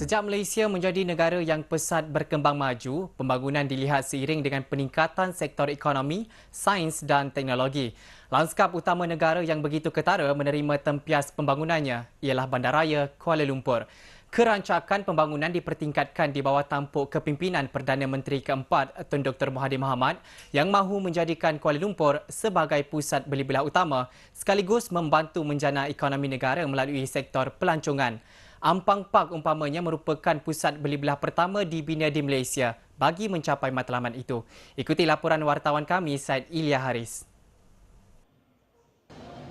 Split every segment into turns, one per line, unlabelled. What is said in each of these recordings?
Sejak Malaysia menjadi negara yang pesat berkembang maju, pembangunan dilihat seiring dengan peningkatan sektor ekonomi, sains dan teknologi. Lanskap utama negara yang begitu ketara menerima tempias pembangunannya ialah Bandaraya Kuala Lumpur. Kerancakan pembangunan dipertingkatkan di bawah tampuk kepimpinan Perdana Menteri keempat Tun Dr. Mahathir Mohamad yang mahu menjadikan Kuala Lumpur sebagai pusat beli belah utama sekaligus membantu menjana ekonomi negara melalui sektor pelancongan. Ampang Park umpamanya merupakan pusat beli belah pertama dibina di Malaysia bagi mencapai matlamat itu. Ikuti laporan wartawan kami Said Ilya Haris.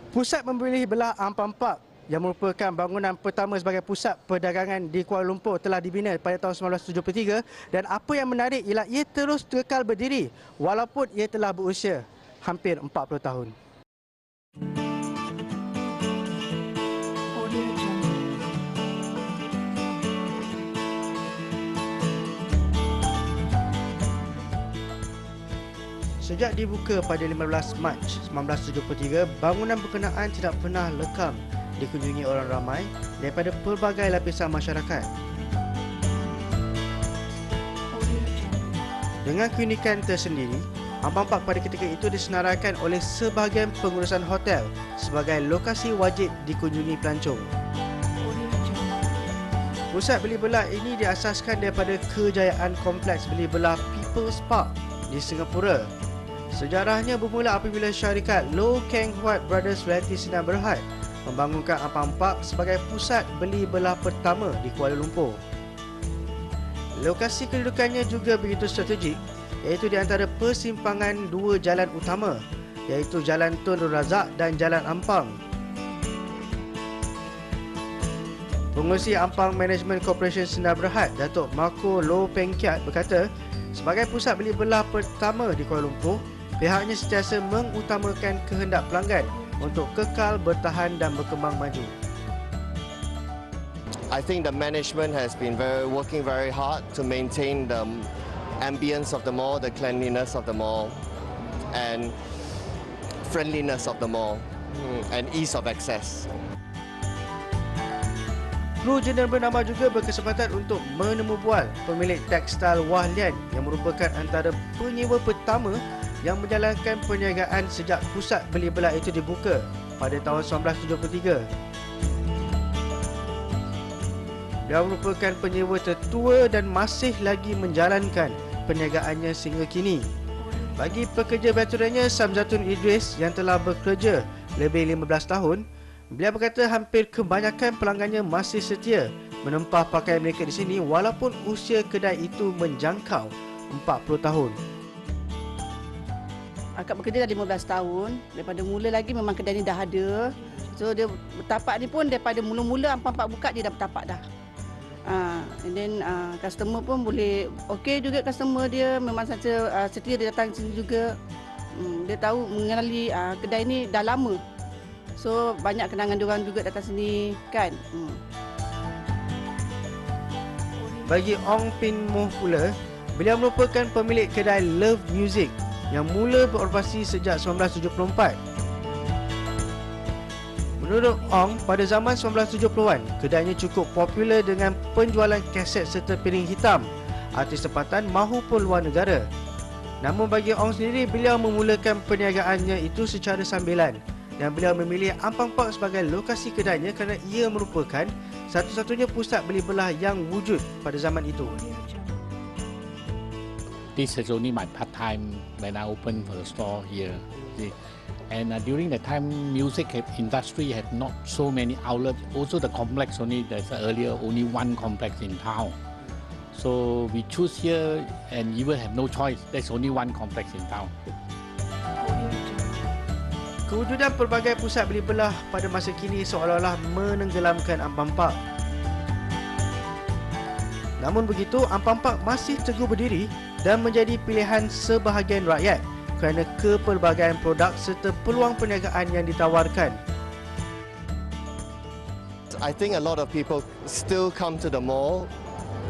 Pusat membeli belah Ampang Park yang merupakan bangunan pertama sebagai pusat perdagangan di Kuala Lumpur telah dibina pada tahun 1973 dan apa yang menarik ialah ia terus kekal berdiri walaupun ia telah berusia hampir 40 tahun. Sejak dibuka pada 15 Mac 1973, bangunan berkenaan tidak pernah lekang dikunjungi orang ramai daripada pelbagai lapisan masyarakat. Dengan keunikan tersendiri, Ampang Park pada ketika itu disenaraikan oleh sebahagian pengurusan hotel sebagai lokasi wajib dikunjungi pelancong. Pusat beli belah ini diasaskan daripada kejayaan kompleks beli belah People's Park di Singapura. Sejarahnya bermula apabila syarikat Low Keng Huat Brothers Realty Sdn Bhd membangunkan Ampang Park sebagai pusat beli belah pertama di Kuala Lumpur. Lokasi kedudukannya juga begitu strategik, iaitu di antara persimpangan dua jalan utama, iaitu Jalan Tun Razak dan Jalan Ampang. Pengurusi Ampang Management Corporation Sdn Bhd, Datuk Mako Loh Peng Kiat berkata, sebagai pusat beli belah pertama di Kuala Lumpur, pihaknya sentiasa mengutamakan kehendak pelanggan untuk kekal bertahan dan berkembang maju.
I think the management has been working very hard to maintain the ambience of the mall, the cleanliness of the mall, and friendliness of the mall, and ease of access.
Kru Jeneral Bernama juga berkesempatan untuk menemu bual pemilik tekstil Wah Lian yang merupakan antara penyewa pertama yang menjalankan perniagaan sejak pusat beli belah itu dibuka pada tahun 1973. Dia merupakan penyewa tertua dan masih lagi menjalankan perniagaannya sehingga kini. Bagi pekerja veterannya Samzatun Idris yang telah bekerja lebih 15 tahun, beliau berkata hampir kebanyakan pelanggannya masih setia menempah pakaian mereka di sini walaupun usia kedai itu menjangkau 40 tahun.
Akak bekerja dah 15 tahun. Daripada mula lagi memang kedai ni dah ada. So dia bertapak ni pun daripada mula-mula Ampang Park buka dia dah bertapak dah. And then customer pun boleh okey juga, customer dia memang saja setia dia datang sini juga. Dia tahu mengenali kedai ni dah lama. So banyak kenangan diorang juga datang sini kan.
Bagi Ong Pin Moh pula, beliau merupakan pemilik kedai Love Music yang mula beroperasi sejak 1974. Menurut Ong, pada zaman 1970-an, kedainya cukup popular dengan penjualan kaset serta piring hitam, artis tempatan mahupun luar negara. Namun bagi Ong sendiri, beliau memulakan perniagaannya itu secara sambilan dan beliau memilih Ampang Park sebagai lokasi kedainya kerana ia merupakan satu-satunya pusat beli belah yang wujud pada zaman itu.
This is only my part-time when I opened for the store here. And during the time, music industry had not so many outlets. Also the complex there's earlier only one complex in town. So we choose here and you will have no choice. There's only one complex in town.
Kewujudan pelbagai pusat beli belah pada masa kini seolah-olah menenggelamkan Ampang Park. Namun begitu, Ampang Park masih teguh berdiri dan menjadi pilihan sebahagian rakyat kerana kepelbagaian produk serta peluang perniagaan yang ditawarkan.
I think a lot of people still come to the mall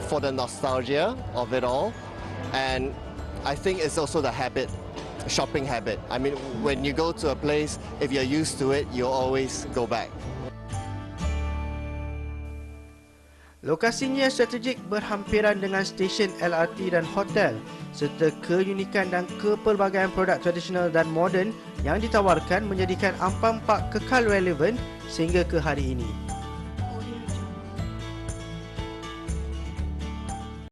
for the nostalgia of it all, and I think it's also the habit, shopping habit. I mean, when you go to a place, if you're used to it, you'll always go back.
Lokasinya strategik berhampiran dengan stesen LRT dan hotel serta keunikan dan kepelbagaian produk tradisional dan moden yang ditawarkan menjadikan Ampang Park kekal relevan sehingga ke hari ini.